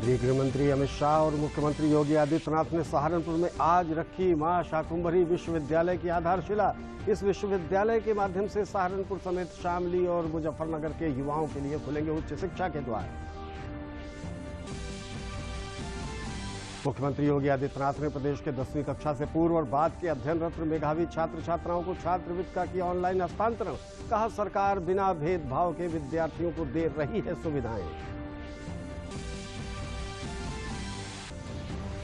केंद्रीय गृह मंत्री अमित शाह और मुख्यमंत्री योगी आदित्यनाथ ने सहारनपुर में आज रखी मां शाकुंभरी विश्वविद्यालय की आधारशिला। इस विश्वविद्यालय के माध्यम से सहारनपुर समेत शामली और मुजफ्फरनगर के युवाओं के लिए खुलेंगे उच्च शिक्षा के द्वार। मुख्यमंत्री योगी आदित्यनाथ ने प्रदेश के 10वीं कक्षा से पूर्व और बाद के अध्ययनरत मेधावी छात्र छात्राओं को छात्रवृत्ति का किया ऑनलाइन हस्तांतरण। कहा, सरकार बिना भेदभाव के विद्यार्थियों को दे रही है सुविधाएं।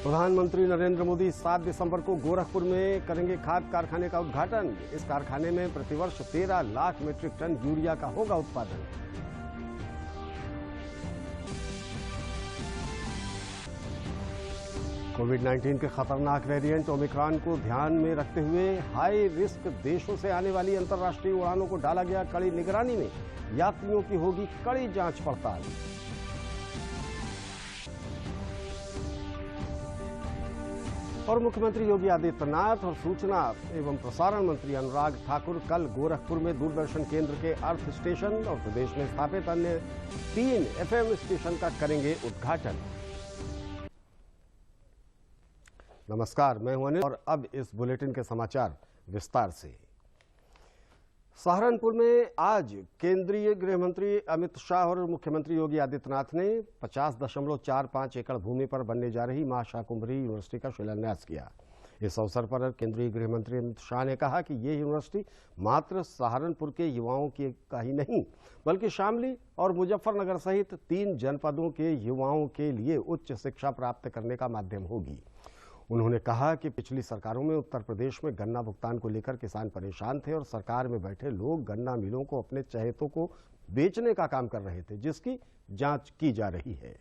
प्रधानमंत्री नरेंद्र मोदी 7 दिसंबर को गोरखपुर में करेंगे खाद कारखाने का उद्घाटन। इस कारखाने में प्रतिवर्ष 13 लाख मीट्रिक टन यूरिया का होगा उत्पादन। कोविड-19 के खतरनाक वेरिएंट ओमिक्रॉन को ध्यान में रखते हुए हाई रिस्क देशों से आने वाली अंतर्राष्ट्रीय उड़ानों को डाला गया कड़ी निगरानी में। यात्रियों की होगी कड़ी जांच पड़ताल। और मुख्यमंत्री योगी आदित्यनाथ और सूचना एवं प्रसारण मंत्री अनुराग ठाकुर कल गोरखपुर में दूरदर्शन केंद्र के अर्थ स्टेशन और प्रदेश में स्थापित अन्य 3 FM स्टेशन का करेंगे उद्घाटन। नमस्कार, मैं हूं अनिल और अब इस बुलेटिन के समाचार विस्तार से। सहारनपुर में आज केंद्रीय गृह मंत्री अमित शाह और मुख्यमंत्री योगी आदित्यनाथ ने 50.45 एकड़ भूमि पर बनने जा रही मां शाकुंभरी यूनिवर्सिटी का शिलान्यास किया। इस अवसर पर केंद्रीय गृह मंत्री अमित शाह ने कहा कि ये यूनिवर्सिटी मात्र सहारनपुर के युवाओं की का ही नहीं बल्कि शामली और मुजफ्फरनगर सहित 3 जनपदों के युवाओं के लिए उच्च शिक्षा प्राप्त करने का माध्यम होगी। उन्होंने कहा कि पिछली सरकारों में उत्तर प्रदेश में गन्ना भुगतान को लेकर किसान परेशान थे और सरकार में बैठे लोग गन्ना मिलों को अपने चहेतों को बेचने का काम कर रहे थे, जिसकी जांच की जा रही है।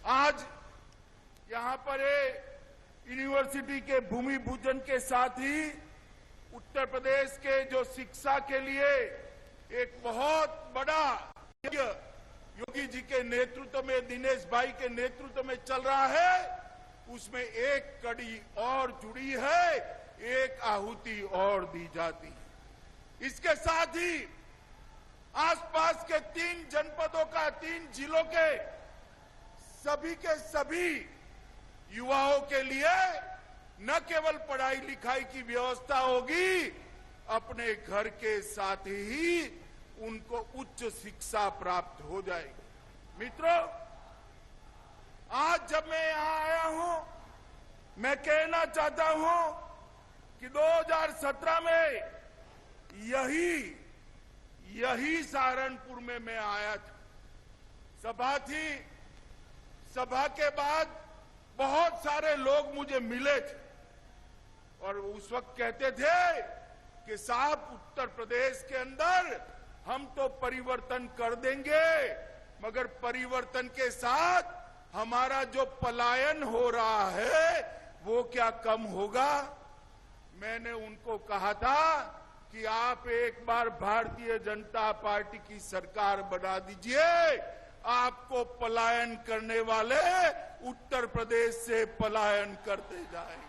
आज यहां पर यूनिवर्सिटी के भूमि पूजन के साथ ही उत्तर प्रदेश के जो शिक्षा के लिए एक बहुत बड़ा योगी जी के नेतृत्व में, दिनेश भाई के नेतृत्व में चल रहा है, उसमें एक कड़ी और जुड़ी है, एक आहुति और दी जाती है। इसके साथ ही आसपास के 3 जनपदों का, 3 जिलों के सभी युवाओं के लिए न केवल पढ़ाई लिखाई की व्यवस्था होगी, अपने घर के साथ ही उनको उच्च शिक्षा प्राप्त हो जाएगी। मित्रों, आज जब मैं यहां आया हूं, मैं कहना चाहता हूं कि 2017 में यही सहारनपुर में मैं आया था। सभा थी, सभा के बाद बहुत सारे लोग मुझे मिले थे और उस वक्त कहते थे कि साहब, उत्तर प्रदेश के अंदर हम तो परिवर्तन कर देंगे, मगर परिवर्तन के साथ हमारा जो पलायन हो रहा है वो क्या कम होगा? मैंने उनको कहा था कि आप एक बार भारतीय जनता पार्टी की सरकार बना दीजिए, आपको पलायन करने वाले उत्तर प्रदेश से पलायन करते जाएंगे।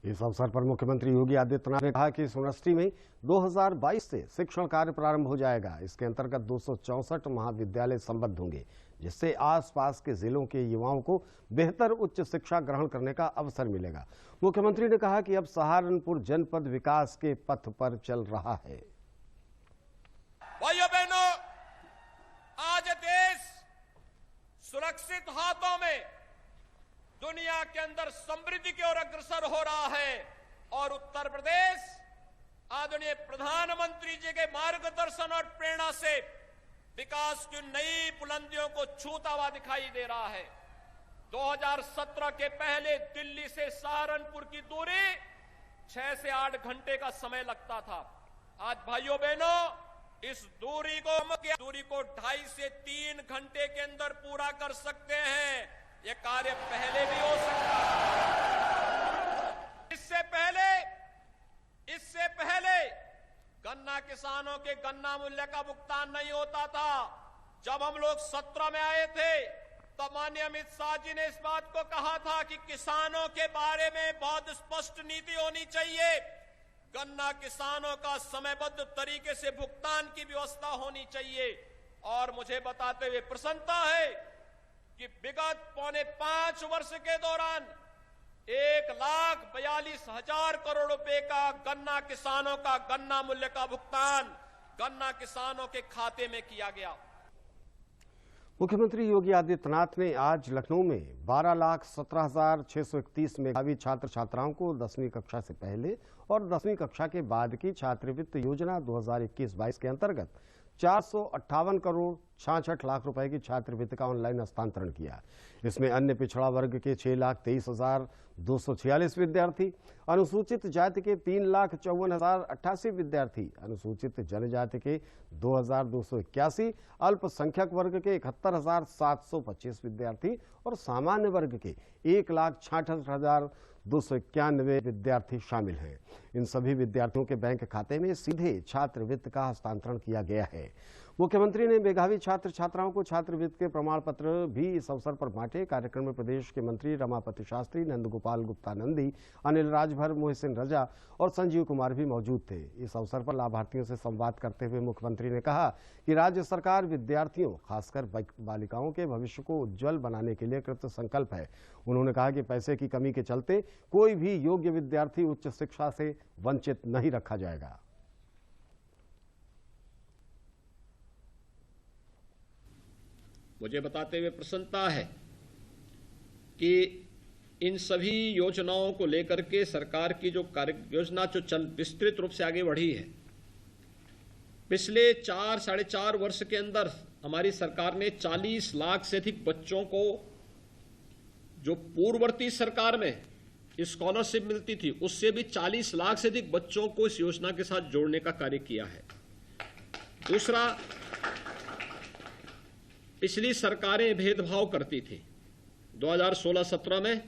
इस अवसर पर मुख्यमंत्री योगी आदित्यनाथ ने कहा कि इस यूनिवर्सिटी में 2022 से शिक्षण कार्य प्रारंभ हो जाएगा। इसके अंतर्गत 264 महाविद्यालय संबद्ध होंगे, जिससे आसपास के जिलों के युवाओं को बेहतर उच्च शिक्षा ग्रहण करने का अवसर मिलेगा। मुख्यमंत्री ने कहा कि अब सहारनपुर जनपद विकास के पथ पर चल रहा है। भाइयों बहनों, आज देश सुरक्षित हाथों में दुनिया के अंदर समृद्धि की ओर अग्रसर हो रहा है और उत्तर प्रदेश आदरणीय प्रधानमंत्री जी के मार्गदर्शन और प्रेरणा से विकास की नई बुलंदियों को छूता हुआ दिखाई दे रहा है। 2017 के पहले दिल्ली से सहारनपुर की दूरी 6 से 8 घंटे का समय लगता था। आज भाइयों बहनों, इस दूरी को 2.5 से 3 घंटे के अंदर पूरा कर सकते हैं। ये कार्य पहले भी हो सकता है। इससे पहले गन्ना किसानों के गन्ना मूल्य का भुगतान नहीं होता था। जब हम लोग 17 में आए थे तो माननीय अमित शाह जी ने इस बात को कहा था कि किसानों के बारे में बहुत स्पष्ट नीति होनी चाहिए। गन्ना किसानों का समयबद्ध तरीके से भुगतान की व्यवस्था होनी चाहिए। और मुझे बताते हुए प्रसन्नता है कि विगत 5.5 वर्ष के दौरान 1,42,000 करोड़ रुपए का गन्ना किसानों का गन्ना मूल्य का भुगतान गन्ना किसानों के खाते में किया गया। मुख्यमंत्री योगी आदित्यनाथ ने आज लखनऊ में 12,17,631 मेधावी छात्र छात्राओं को 10वीं कक्षा से पहले और 10वीं कक्षा के बाद की छात्रवृत्ति योजना 2021-22 के अंतर्गत 458 करोड़ 66 लाख रुपए की छात्रवृत्ति का ऑनलाइन हस्तांतरण किया। इसमें अन्य पिछड़ा वर्ग के 6,23,246 विद्यार्थी, अनुसूचित जाति के 3,54,088 विद्यार्थी, अनुसूचित जनजाति के 2,281, अल्पसंख्यक वर्ग के 71,725 विद्यार्थी और सामान्य वर्ग के 1,66,291 विद्यार्थी शामिल हैं। इन सभी विद्यार्थियों के बैंक खाते में सीधे छात्रवृत्ति का हस्तांतरण किया गया है। मुख्यमंत्री ने मेधावी छात्र छात्राओं को छात्रवृत्ति के प्रमाण पत्र भी इस अवसर पर बांटे। कार्यक्रम में प्रदेश के मंत्री रमापति शास्त्री, नंदगोपाल गुप्ता नंदी, अनिल राजभर, मोहसिन रजा और संजीव कुमार भी मौजूद थे। इस अवसर पर लाभार्थियों से संवाद करते हुए मुख्यमंत्री ने कहा कि राज्य सरकार विद्यार्थियों, खासकर बालिकाओं के भविष्य को उज्जवल बनाने के लिए कृत संकल्प है। उन्होंने कहा कि पैसे की कमी के चलते कोई भी योग्य विद्यार्थी उच्च शिक्षा से वंचित नहीं रखा जाएगा। मुझे बताते हुए प्रसन्नता है कि इन सभी योजनाओं को लेकर के सरकार की जो कार्य योजना जो विस्तृत रूप से आगे बढ़ी है, पिछले 4-4.5 वर्ष के अंदर हमारी सरकार ने 40 लाख से अधिक बच्चों को, जो पूर्ववर्ती सरकार में स्कॉलरशिप मिलती थी उससे भी 40 लाख से अधिक बच्चों को इस योजना के साथ जोड़ने का कार्य किया है। दूसरा, पिछली सरकारें भेदभाव करती थी। 2016-17 में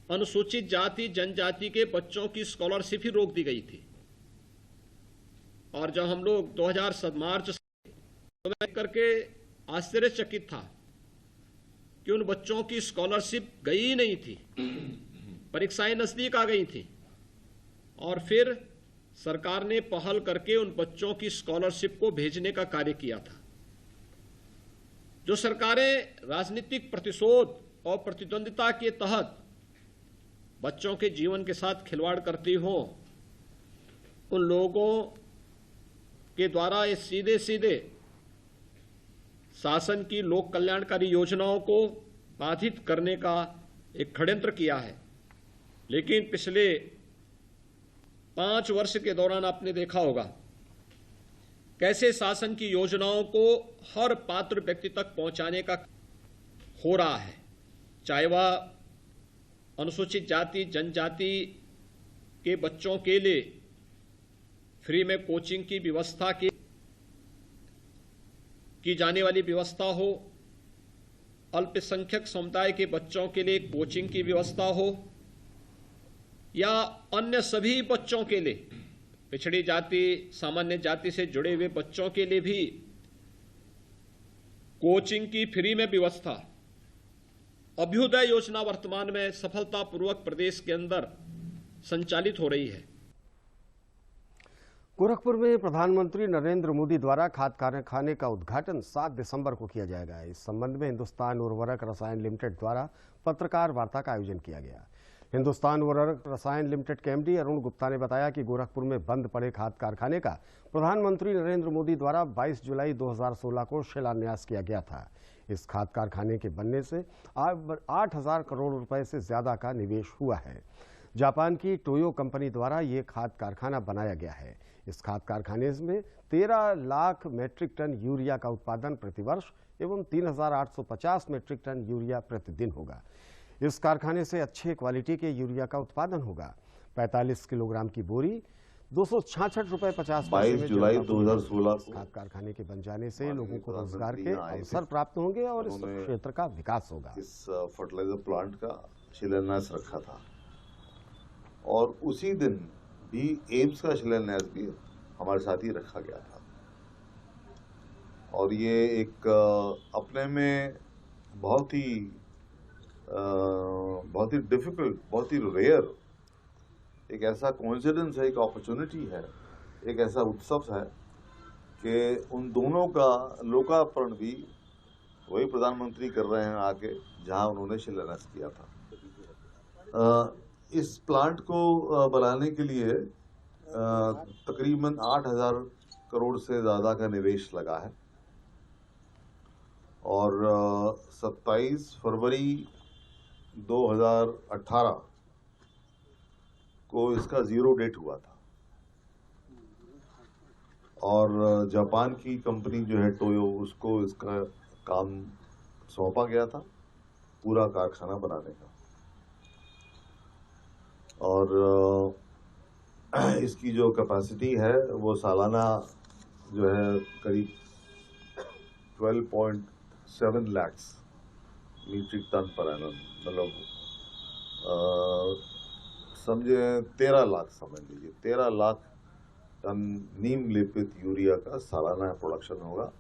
अनुसूचित जाति जनजाति के बच्चों की स्कॉलरशिप ही रोक दी गई थी और जब हम लोग 2007 मार्च से तो मैं करके आश्चर्यचकित था कि उन बच्चों की स्कॉलरशिप गई ही नहीं थी, परीक्षाएं नजदीक आ गई थी और फिर सरकार ने पहल करके उन बच्चों की स्कॉलरशिप को भेजने का कार्य किया था। जो सरकारें राजनीतिक प्रतिशोध और प्रतिद्वंदिता के तहत बच्चों के जीवन के साथ खिलवाड़ करती हो, उन लोगों के द्वारा ये सीधे सीधे शासन की लोक कल्याणकारी योजनाओं को बाधित करने का एक षड्यंत्र किया है। लेकिन पिछले 5 वर्ष के दौरान आपने देखा होगा कैसे शासन की योजनाओं को हर पात्र व्यक्ति तक पहुंचाने का हो रहा है, चाहे वह अनुसूचित जाति जनजाति के बच्चों के लिए फ्री में कोचिंग की व्यवस्था की जाने वाली व्यवस्था हो, अल्पसंख्यक समुदाय के बच्चों के लिए कोचिंग की व्यवस्था हो, या अन्य सभी बच्चों के लिए, पिछड़ी जाति सामान्य जाति से जुड़े हुए बच्चों के लिए भी कोचिंग की फ्री में व्यवस्था। अभ्युदय योजना वर्तमान में सफलतापूर्वक प्रदेश के अंदर संचालित हो रही है। गोरखपुर में प्रधानमंत्री नरेंद्र मोदी द्वारा खाद कारखाने का उद्घाटन 7 दिसंबर को किया जाएगा। इस संबंध में हिंदुस्तान उर्वरक रसायन लिमिटेड द्वारा पत्रकार वार्ता का आयोजन किया गया। हिंदुस्तान उर्वरक रसायन लिमिटेड के एमडी अरुण गुप्ता ने बताया कि गोरखपुर में बंद पड़े खाद कारखाने का प्रधानमंत्री नरेंद्र मोदी द्वारा 22 जुलाई 2016 को शिलान्यास किया गया था। इस खाद कारखाने के बनने से 8,000 करोड़ रुपए से ज्यादा का निवेश हुआ है। जापान की टोयो कंपनी द्वारा ये खाद कारखाना बनाया गया है। इस खाद कारखाने में 13 लाख मेट्रिक टन यूरिया का उत्पादन प्रतिवर्ष एवं 3,850 मेट्रिक टन यूरिया प्रतिदिन होगा। इस कारखाने से अच्छे क्वालिटी के यूरिया का उत्पादन होगा। 45 किलोग्राम की बोरी 266 रुपए 50 पैसे में 22 जुलाई 2016 खाद कारखाने के बन जाने से लोगों को रोजगार के अवसर प्राप्त होंगे और इस क्षेत्र का विकास होगा। इस फर्टिलाइजर प्लांट का शिलान्यास रखा था और उसी दिन भी एम्स का शिलान्यास भी हमारे साथ ही रखा गया था। और ये एक अपने में बहुत ही डिफिकल्ट, बहुत ही रेयर एक ऐसा कोइंसिडेंस है, एक अपॉर्चुनिटी है, एक ऐसा उत्सव है कि उन दोनों का लोकार्पण भी वही प्रधानमंत्री कर रहे हैं आके जहां उन्होंने शिलान्यास किया था। इस प्लांट को बनाने के लिए तकरीबन 8,000 करोड़ से ज़्यादा का निवेश लगा है और 27 फरवरी 2018 को इसका जीरो डेट हुआ था और जापान की कंपनी जो है टोयो, उसको इसका काम सौंपा गया था पूरा कारखाना बनाने का। और इसकी जो कैपेसिटी है वो सालाना जो है करीब 12.7 lakh metric ton per annum, मतलब समझे 13 लाख, समझ लीजिए 13 लाख टन नीम लेपित यूरिया का सालाना प्रोडक्शन होगा।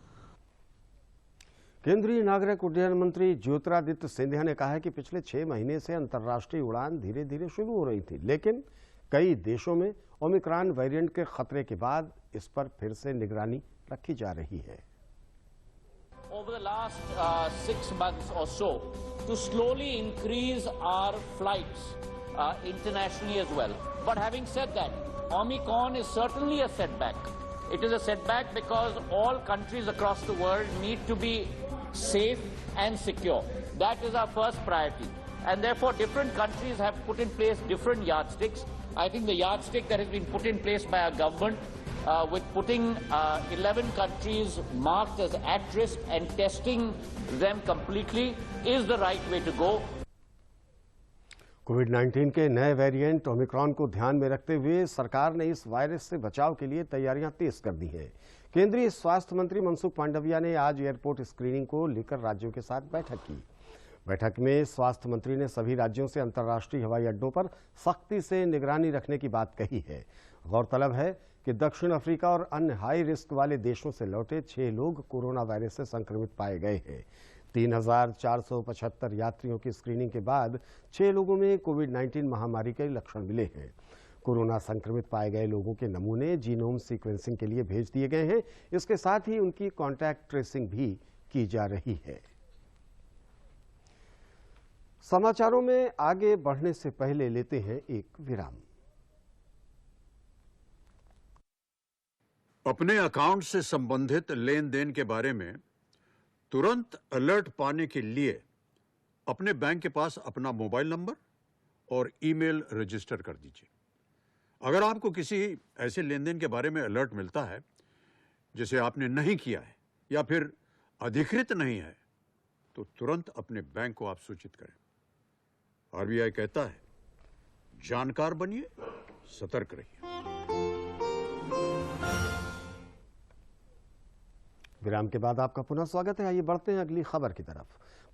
केंद्रीय नागरिक उड्डयन मंत्री ज्योतिरादित्य सिंधिया ने कहा है कि पिछले 6 महीने से अंतर्राष्ट्रीय उड़ान धीरे धीरे शुरू हो रही थी, लेकिन कई देशों में ओमिक्रॉन वेरिएंट के खतरे के बाद इस पर फिर से निगरानी रखी जा रही है। Over the last 6 months or so, to slowly increase our flights internationally as well. But having said that, Omicron is certainly a setback. It is a setback because all countries across the world need to be safe and secure. That is our first priority. And therefore, different countries have put in place different yardsticks. I think the yardstick that has been put in place by our government with putting 11 countries marked as at risk and testing them completely is the right way to go. कोविड-19 के नए variant Omicron को ध्यान में रखते हुए सरकार ने इस वायरस से बचाव के लिए तैयारियां तेज कर दी हैं। केंद्रीय स्वास्थ्य मंत्री मनसुख मांडविया ने आज एयरपोर्ट स्क्रीनिंग को लेकर राज्यों के साथ बैठक की। बैठक में स्वास्थ्य मंत्री ने सभी राज्यों से अंतर्राष्ट्रीय हवाई अड्डों पर सख्ती से निगरानी रखने की बात कही है। गौरतलब है कि दक्षिण अफ्रीका और अन्य हाई रिस्क वाले देशों से लौटे 6 लोग कोरोना वायरस से संक्रमित पाए गए हैं। 3,475 यात्रियों की स्क्रीनिंग के बाद 6 लोगों में कोविड-19 महामारी के लक्षण मिले हैं। कोरोना संक्रमित पाए गए लोगों के नमूने जीनोम सीक्वेंसिंग के लिए भेज दिए गए हैं। इसके साथ ही उनकी कॉन्टैक्ट ट्रेसिंग भी की जा रही है। समाचारों में आगे बढ़ने से पहले लेते हैं एक विराम। अपने अकाउंट से संबंधित लेन देन के बारे में तुरंत अलर्ट पाने के लिए अपने बैंक के पास अपना मोबाइल नंबर और ईमेल रजिस्टर कर दीजिए। अगर आपको किसी ऐसे लेन देन के बारे में अलर्ट मिलता है जिसे आपने नहीं किया है या फिर अधिकृत नहीं है, तो तुरंत अपने बैंक को आप सूचित करें। आरबीआई कहता है, जानकार बनिए, सतर्क रहिए। विराम के बाद आपका पुनः स्वागत है। आइए बढ़ते हैं अगली खबर की तरफ।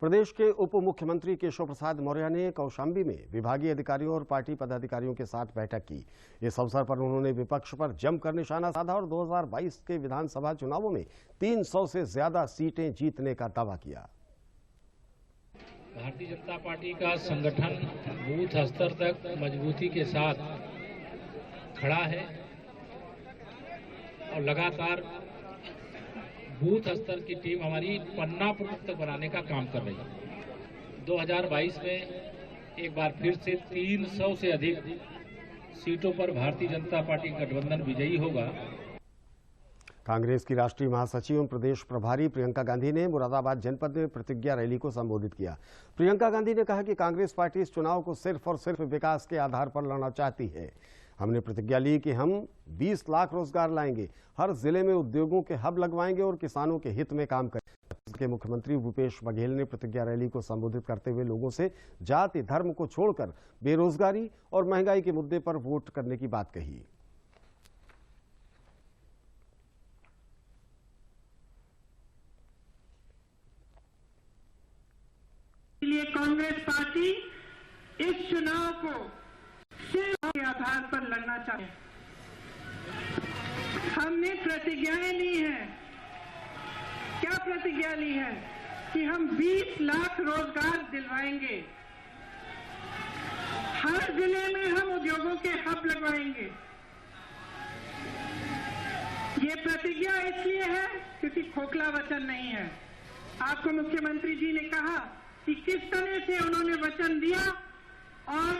प्रदेश के उप मुख्यमंत्री केशव प्रसाद मौर्य ने कौशाम्बी में विभागीय अधिकारियों और पार्टी पदाधिकारियों के साथ बैठक की। इस अवसर पर उन्होंने विपक्ष पर जमकर निशाना साधा और 2022 के विधानसभा चुनावों में 300 से ज्यादा सीटें जीतने का दावा किया। भारतीय जनता पार्टी का संगठन बूथ स्तर तक मजबूती के साथ खड़ा है और लगातार बूथ स्तर की टीम हमारी पन्ना प्रमुख तक बनाने का काम कर रही है। 2022 में एक बार फिर से 300 से अधिक सीटों पर भारतीय जनता पार्टी गठबंधन विजयी होगा। कांग्रेस की राष्ट्रीय महासचिव एवं प्रदेश प्रभारी प्रियंका गांधी ने मुरादाबाद जनपद में प्रतिज्ञा रैली को संबोधित किया। प्रियंका गांधी ने कहा कि कांग्रेस पार्टी इस चुनाव को सिर्फ और सिर्फ विकास के आधार पर लड़ना चाहती है। हमने प्रतिज्ञा ली कि हम 20 लाख रोजगार लाएंगे, हर जिले में उद्योगों के हब लगवाएंगे और किसानों के हित में काम करेंगे। के मुख्यमंत्री भूपेश बघेल ने प्रतिज्ञा रैली को संबोधित करते हुए लोगों से जाति धर्म को छोड़कर बेरोजगारी और महंगाई के मुद्दे पर वोट करने की बात कही। इसलिए कांग्रेस पार्टी इस चुनाव को सिर्फ के आधार पर लड़ना चाहते हैं। हमने प्रतिज्ञाएं ली हैं। क्या प्रतिज्ञा ली है? कि हम 20 लाख रोजगार दिलवाएंगे, हर जिले में हम उद्योगों के हब लगवाएंगे। ये प्रतिज्ञा इसलिए है क्योंकि खोखला वचन नहीं है। आपको मुख्यमंत्री जी ने कहा कि किस तरह से उन्होंने वचन दिया और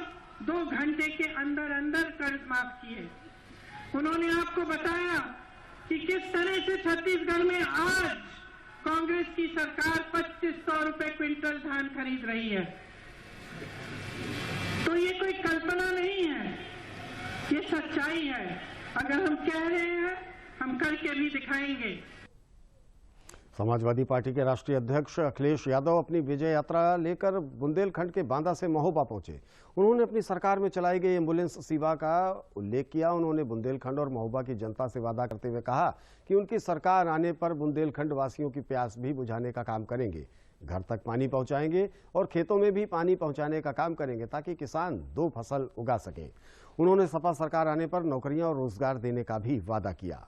2 घंटे के अंदर अंदर कर्ज माफ किए। उन्होंने आपको बताया कि किस तरह से छत्तीसगढ़ में आज कांग्रेस की सरकार 2500 रुपए क्विंटल धान खरीद रही है। तो ये कोई कल्पना नहीं है, ये सच्चाई है। अगर हम कह रहे हैं, हम करके भी दिखाएंगे। समाजवादी पार्टी के राष्ट्रीय अध्यक्ष अखिलेश यादव अपनी विजय यात्रा लेकर बुंदेलखंड के बांदा से महोबा पहुंचे। उन्होंने अपनी सरकार में चलाई गई एम्बुलेंस सेवा का उल्लेख किया। उन्होंने बुंदेलखंड और महोबा की जनता से वादा करते हुए कहा कि उनकी सरकार आने पर बुंदेलखंड वासियों की प्यास भी बुझाने का काम करेंगे, घर तक पानी पहुंचाएंगे और खेतों में भी पानी पहुंचाने का काम करेंगे ताकि किसान 2 फसल उगा सकें। उन्होंने सपा सरकार आने पर नौकरियां और रोजगार देने का भी वादा किया।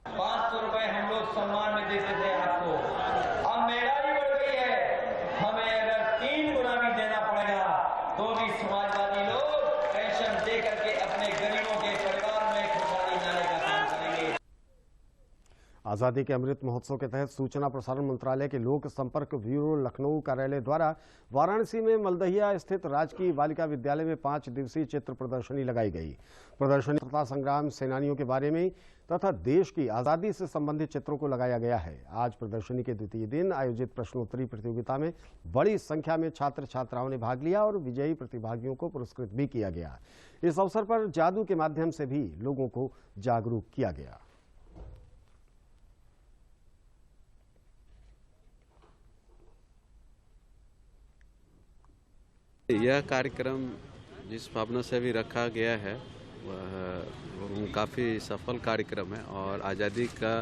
₹500 हम लोग सम्मान में देते थे आपको, अब महंगाई बढ़ गई है, हमें अगर 3 गुना भी देना पड़ेगा तो भी समाजवादी लोग पेंशन दे करके अपने गरीबों के परिवार में खुशहाली लाने का काम करेंगे। आजादी के अमृत महोत्सव के तहत सूचना प्रसारण मंत्रालय के लोक संपर्क ब्यूरो लखनऊ कार्यालय द्वारा वाराणसी में मलदहिया स्थित राजकीय बालिका विद्यालय में 5 दिवसीय चित्र प्रदर्शनी लगाई गई। प्रदर्शनी स्वतंत्रता संग्राम सेनानियों के बारे में तथा देश की आजादी से संबंधित चित्रों को लगाया गया है। आज प्रदर्शनी के द्वितीय दिन आयोजित प्रश्नोत्तरी प्रतियोगिता में बड़ी संख्या में छात्र छात्राओं ने भाग लिया और विजयी प्रतिभागियों को पुरस्कृत भी किया गया। इस अवसर पर जादू के माध्यम से भी लोगों को जागरूक किया गया। यह कार्यक्रम जिस भावना से भी रखा गया है वह काफ़ी सफल कार्यक्रम है और आज़ादी का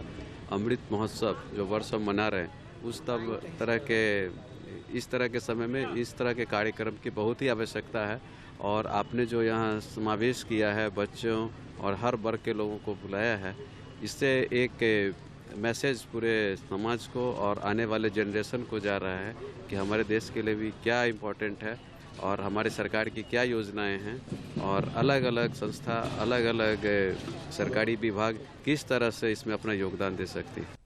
अमृत महोत्सव जो वर्ष हम मना रहे हैं उस इस तरह के समय में इस तरह के कार्यक्रम की बहुत ही आवश्यकता है। और आपने जो यहाँ समावेश किया है बच्चों और हर वर्ग के लोगों को बुलाया है, इससे एक मैसेज पूरे समाज को और आने वाले जनरेशन को जा रहा है कि हमारे देश के लिए भी क्या इम्पोर्टेंट है और हमारी सरकार की क्या योजनाएं हैं और अलग अलग संस्था अलग अलग सरकारी विभाग किस तरह से इसमें अपना योगदान दे सकती है।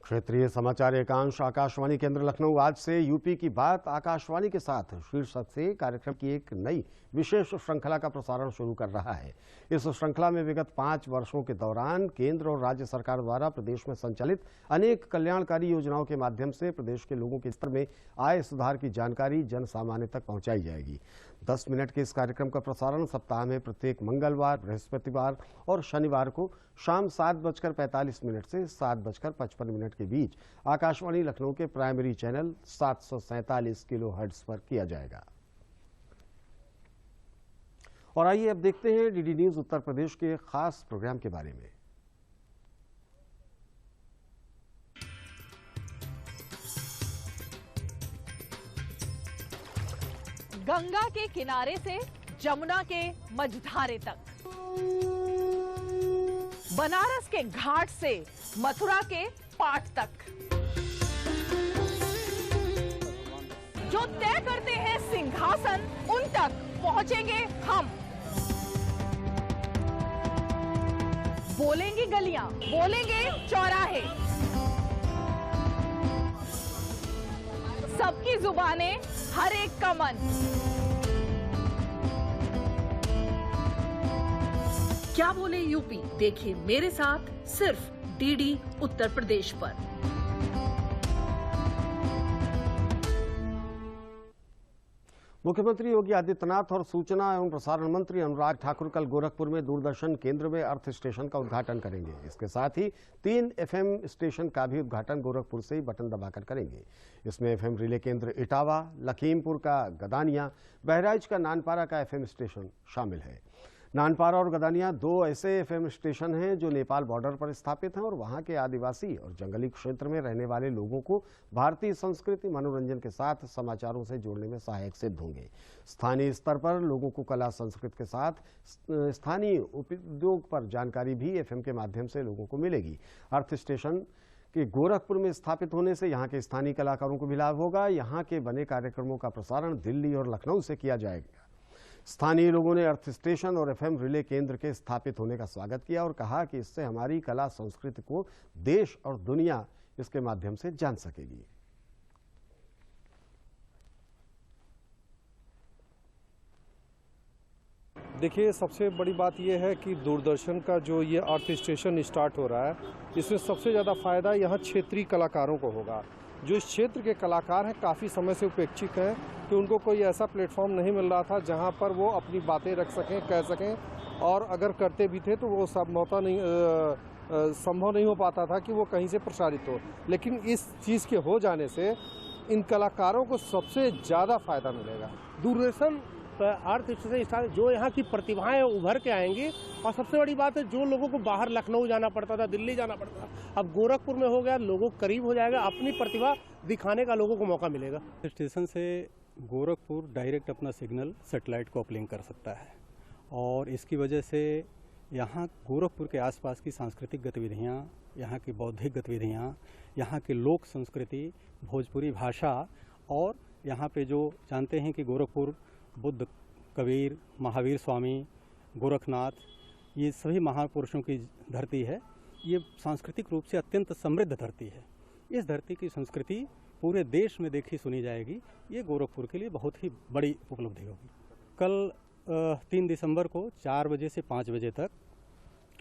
क्षेत्रीय समाचार एकांश आकाशवाणी केंद्र लखनऊ आज से यूपी की बात आकाशवाणी के साथ शीर्षक से कार्यक्रम की एक नई विशेष श्रृंखला का प्रसारण शुरू कर रहा है। इस श्रृंखला में विगत 5 वर्षों के दौरान केंद्र और राज्य सरकार द्वारा प्रदेश में संचालित अनेक कल्याणकारी योजनाओं के माध्यम से प्रदेश के लोगों के स्तर में आय सुधार की जानकारी जन सामान्य तक पहुंचाई जाएगी। 10 मिनट के इस कार्यक्रम का प्रसारण सप्ताह में प्रत्येक मंगलवार, बृहस्पतिवार और शनिवार को शाम 7:45 से 7:55 के बीच आकाशवाणी लखनऊ के प्राइमरी चैनल 747 किलोहर्ट्ज पर किया जाएगा। और आइए अब देखते हैं डीडी न्यूज उत्तर प्रदेश के खास प्रोग्राम के बारे में। गंगा के किनारे से जमुना के मझधारे तक, बनारस के घाट से मथुरा के पाट तक, जो तय करते हैं सिंहासन उन तक पहुंचेंगे हम। बोलेंगे गलियां, बोलेंगे चौराहे, सबकी जुबानें, हर एक का मन। क्या बोले यूपी, देखिए मेरे साथ सिर्फ डीडी उत्तर प्रदेश पर। मुख्यमंत्री योगी आदित्यनाथ और सूचना एवं प्रसारण मंत्री अनुराग ठाकुर कल गोरखपुर में दूरदर्शन केंद्र में अर्थ स्टेशन का उद्घाटन करेंगे। इसके साथ ही 3 FM स्टेशन का भी उद्घाटन गोरखपुर से ही बटन दबाकर करेंगे। इसमें FM रिले केंद्र इटावा, लखीमपुर का गदानिया, बहराइच का नानपारा का FM स्टेशन शामिल है। नानपारा और गदानिया दो ऐसे एफएम स्टेशन हैं जो नेपाल बॉर्डर पर स्थापित हैं और वहां के आदिवासी और जंगली क्षेत्र में रहने वाले लोगों को भारतीय संस्कृति मनोरंजन के साथ समाचारों से जोड़ने में सहायक सिद्ध होंगे। स्थानीय स्तर पर लोगों को कला संस्कृति के साथ स्थानीय उद्योग पर जानकारी भी एफएम के माध्यम से लोगों को मिलेगी। अर्थ स्टेशन के गोरखपुर में स्थापित होने से यहाँ के स्थानीय कलाकारों को भी लाभ होगा। यहाँ के बने कार्यक्रमों का प्रसारण दिल्ली और लखनऊ से किया जाएगा। स्थानीय लोगों ने अर्थ स्टेशन और एफएम रिले केंद्र के स्थापित होने का स्वागत किया और कहा कि इससे हमारी कला संस्कृति को देश और दुनिया इसके माध्यम से जान सकेगी। देखिए, सबसे बड़ी बात यह है कि दूरदर्शन का जो ये अर्थ स्टेशन स्टार्ट हो रहा है, इसमें सबसे ज़्यादा फायदा यहाँ क्षेत्रीय कलाकारों को होगा। जो इस क्षेत्र के कलाकार हैं काफ़ी समय से उपेक्षित हैं कि उनको कोई ऐसा प्लेटफॉर्म नहीं मिल रहा था जहां पर वो अपनी बातें रख सकें, कह सकें, और अगर करते भी थे तो वो सब मौका नहीं संभव नहीं हो पाता था कि वो कहीं से प्रसारित हो। लेकिन इस चीज़ के हो जाने से इन कलाकारों को सबसे ज़्यादा फायदा मिलेगा। दूरदर्शन अर्थ स्टेशन जो यहाँ की प्रतिभाएं उभर के आएंगी, और सबसे बड़ी बात है जो लोगों को बाहर लखनऊ जाना पड़ता था, दिल्ली जाना पड़ता था, अब गोरखपुर में हो गया, लोगों करीब हो जाएगा, अपनी प्रतिभा दिखाने का लोगों को मौका मिलेगा। स्टेशन से गोरखपुर डायरेक्ट अपना सिग्नल सैटेलाइट को अपलिंक कर सकता है और इसकी वजह से यहाँ गोरखपुर के आसपास की सांस्कृतिक गतिविधियाँ, यहाँ की बौद्धिक गतिविधियाँ, यहाँ की लोक संस्कृति, भोजपुरी भाषा, और यहाँ पे जो जानते हैं कि गोरखपुर बुद्ध, कबीर, महावीर स्वामी, गोरखनाथ, ये सभी महापुरुषों की धरती है। ये सांस्कृतिक रूप से अत्यंत समृद्ध धरती है। इस धरती की संस्कृति पूरे देश में देखी सुनी जाएगी। ये गोरखपुर के लिए बहुत ही बड़ी उपलब्धि होगी। कल 3 दिसंबर को 4 बजे से 5 बजे तक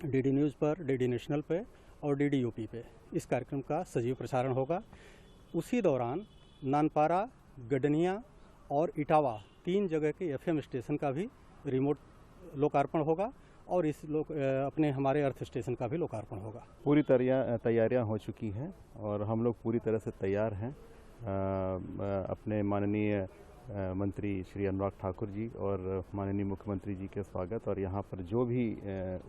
डीडी न्यूज़ पर, डीडी नेशनल पे और डीडी यूपी पे इस कार्यक्रम का सजीव प्रसारण होगा। उसी दौरान नानपारा, गडनिया और इटावा 3 जगह के एफएम स्टेशन का भी रिमोट लोकार्पण होगा और इस अपने हमारे अर्थ स्टेशन का भी लोकार्पण होगा। पूरी तैयारियां हो चुकी हैं और हम लोग पूरी तरह से तैयार हैं। अपने माननीय मंत्री श्री अनुराग ठाकुर जी और माननीय मुख्यमंत्री जी के स्वागत, और यहाँ पर जो भी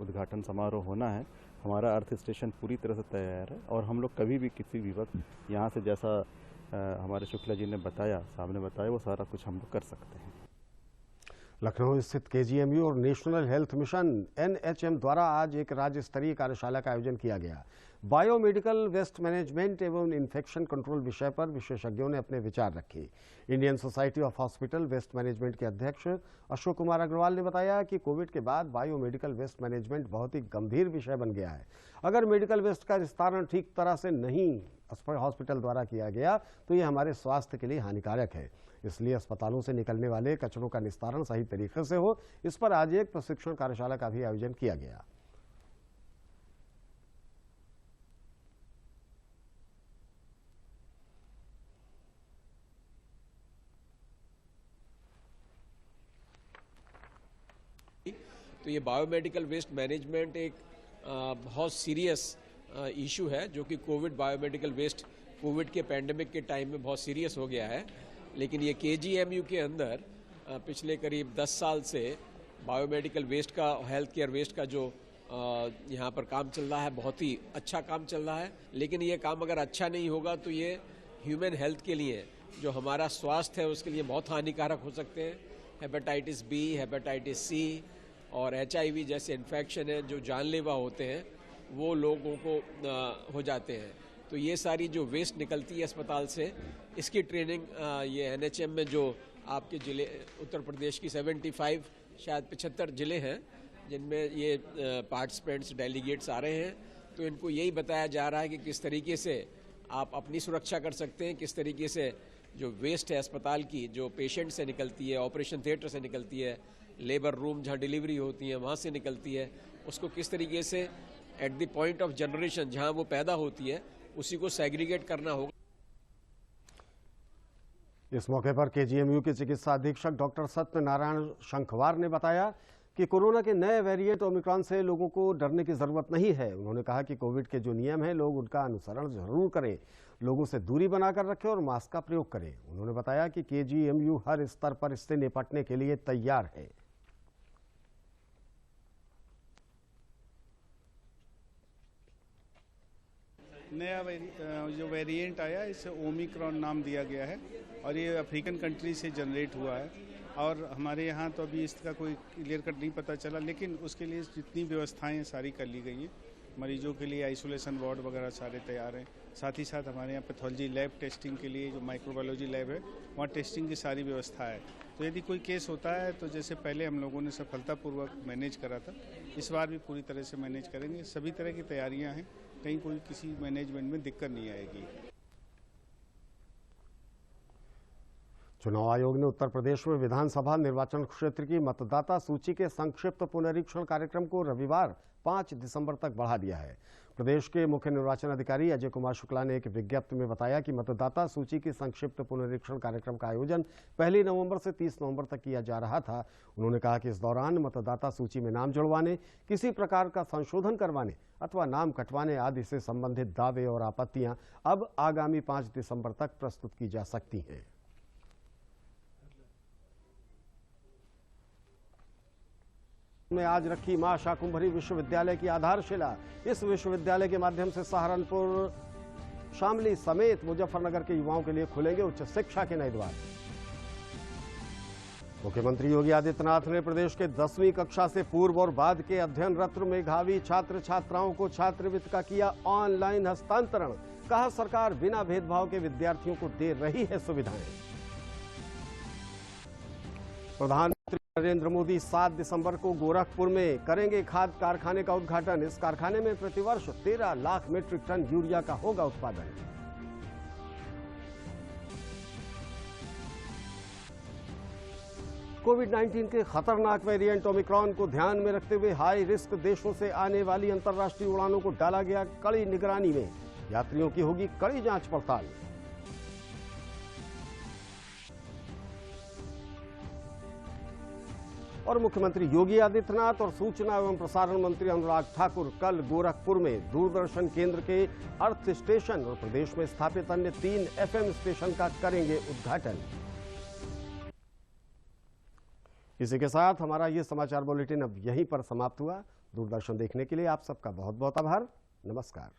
उद्घाटन समारोह होना है, हमारा अर्थ स्टेशन पूरी तरह से तैयार है और हम लोग कभी भी किसी भी वक्त यहाँ से जैसा हमारे शुक्ला जी ने बताया, सामने बताया, वो सारा कुछ हम लोग कर सकते हैं। लखनऊ स्थित केजीएमयू और नेशनल हेल्थ मिशन एनएचएम द्वारा आज एक राज्य स्तरीय कार्यशाला का आयोजन किया गया। बायोमेडिकल वेस्ट मैनेजमेंट एवं इन्फेक्शन कंट्रोल विषय पर विशेषज्ञों ने अपने विचार रखे। Indian society of hospital waste management के अध्यक्ष अशोक कुमार अग्रवाल ने बताया कि कोविड के बाद बायोमेडिकल वेस्ट मैनेजमेंट बहुत ही गंभीर विषय बन गया है। अगर मेडिकल वेस्ट का निस्तारण ठीक तरह से नहीं हॉस्पिटल द्वारा किया गया तो ये हमारे स्वास्थ्य के लिए हानिकारक है। इसलिए अस्पतालों से निकलने वाले कचरों का निस्तारण सही तरीके से हो, इस पर आज एक प्रशिक्षण कार्यशाला का भी आयोजन किया गया। तो ये बायोमेडिकल वेस्ट मैनेजमेंट एक बहुत सीरियस इशू है, जो कि कोविड बायोमेडिकल वेस्ट कोविड के पैंडेमिक के टाइम में बहुत सीरियस हो गया है। लेकिन ये केजीएमयू के अंदर पिछले करीब 10 साल से बायोमेडिकल वेस्ट का, हेल्थ केयर वेस्ट का जो यहाँ पर काम चल रहा है, बहुत ही अच्छा काम चल रहा है। लेकिन ये काम अगर अच्छा नहीं होगा तो ये ह्यूमन हेल्थ के लिए, जो हमारा स्वास्थ्य है, उसके लिए बहुत हानिकारक हो सकते हैं। हेपेटाइटिस बी, हेपेटाइटिस सी और HIV जैसे इन्फेक्शन है जो जानलेवा होते हैं, वो लोगों को हो जाते हैं। तो ये सारी जो वेस्ट निकलती है अस्पताल से, इसकी ट्रेनिंग ये NHM में जो आपके ज़िले उत्तर प्रदेश की 75 शायद 75 ज़िले हैं जिनमें ये पार्टिसिपेंट्स, डेलीगेट्स आ रहे हैं। तो इनको यही बताया जा रहा है कि किस तरीके से आप अपनी सुरक्षा कर सकते हैं, किस तरीके से जो वेस्ट है अस्पताल की, जो पेशेंट से निकलती है, ऑपरेशन थिएटर से निकलती है, लेबर रूम जहाँ डिलीवरी होती है वहाँ से निकलती है, उसको किस तरीके से at the point of generation जहाँ वो पैदा होती है उसी को सेग्रीगेट करना होगा। इस मौके पर केजीएमयू के चिकित्सा अधीक्षक डॉक्टर सत्यनारायण शंखवार ने बताया कि कोरोना के नए वेरिएंट ओमिक्रॉन से लोगों को डरने की जरूरत नहीं है। उन्होंने कहा कि कोविड के जो नियम हैं लोग उनका अनुसरण जरूर करें, लोगों से दूरी बनाकर रखें और मास्क का प्रयोग करें। उन्होंने बताया कि केजीएमयू हर स्तर पर इससे निपटने के लिए तैयार है। नया जो वेरिएंट आया इसे ओमिक्रॉन नाम दिया गया है और ये अफ्रीकन कंट्री से जनरेट हुआ है और हमारे यहाँ तो अभी इसका कोई क्लियर कट नहीं पता चला, लेकिन उसके लिए जितनी व्यवस्थाएं हैं सारी कर ली गई हैं। मरीजों के लिए आइसोलेशन वार्ड वगैरह सारे तैयार हैं। साथ ही साथ हमारे यहाँ पैथोलॉजी लैब टेस्टिंग के लिए जो माइक्रोबायोलॉजी लैब है वहाँ टेस्टिंग की सारी व्यवस्था है। तो यदि कोई केस होता है तो जैसे पहले हम लोगों ने सफलतापूर्वक मैनेज करा था, इस बार भी पूरी तरह से मैनेज करेंगे। सभी तरह की तैयारियाँ हैं, कहीं कोई किसी मैनेजमेंट में दिक्कत नहीं आएगी। चुनाव आयोग ने उत्तर प्रदेश में विधानसभा निर्वाचन क्षेत्र की मतदाता सूची के संक्षिप्त पुनरीक्षण कार्यक्रम को रविवार 5 दिसंबर तक बढ़ा दिया है। प्रदेश के मुख्य निर्वाचन अधिकारी अजय कुमार शुक्ला ने एक विज्ञप्ति में बताया कि मतदाता सूची की संक्षिप्त पुनरीक्षण कार्यक्रम का आयोजन 1 नवंबर से 30 नवंबर तक किया जा रहा था। उन्होंने कहा कि इस दौरान मतदाता सूची में नाम जुड़वाने, किसी प्रकार का संशोधन करवाने अथवा नाम कटवाने आदि से संबंधित दावे और आपत्तियां अब आगामी 5 दिसंबर तक प्रस्तुत की जा सकती हैं। में आज रखी मां शाकुंभरी विश्वविद्यालय की आधारशिला। इस विश्वविद्यालय के माध्यम से सहारनपुर, शामली समेत मुजफ्फरनगर के युवाओं के लिए खुलेंगे उच्च शिक्षा के नए द्वार। मुख्यमंत्री योगी आदित्यनाथ ने प्रदेश के 10वीं कक्षा से पूर्व और बाद के अध्ययनरत मेधावी छात्र छात्राओं को छात्रवृत्ति का किया ऑनलाइन हस्तांतरण। कहा, सरकार बिना भेदभाव के विद्यार्थियों को दे रही है सुविधाएं। प्रधानमंत्री नरेंद्र मोदी 7 दिसंबर को गोरखपुर में करेंगे खाद कारखाने का उद्घाटन। इस कारखाने में प्रतिवर्ष 13 लाख मीट्रिक टन यूरिया का होगा उत्पादन। कोविड-19 के खतरनाक वेरिएंट ओमिक्रॉन को ध्यान में रखते हुए हाई रिस्क देशों से आने वाली अंतर्राष्ट्रीय उड़ानों को डाला गया कड़ी निगरानी में। यात्रियों की होगी कड़ी जांच पड़ताल। और मुख्यमंत्री योगी आदित्यनाथ और सूचना एवं प्रसारण मंत्री अनुराग ठाकुर कल गोरखपुर में दूरदर्शन केंद्र के अर्थ स्टेशन और प्रदेश में स्थापित अन्य 3 FM स्टेशन का करेंगे उद्घाटन। इसी के साथ हमारा ये समाचार बुलेटिन अब यहीं पर समाप्त हुआ। दूरदर्शन देखने के लिए आप सबका बहुत बहुत आभार। नमस्कार।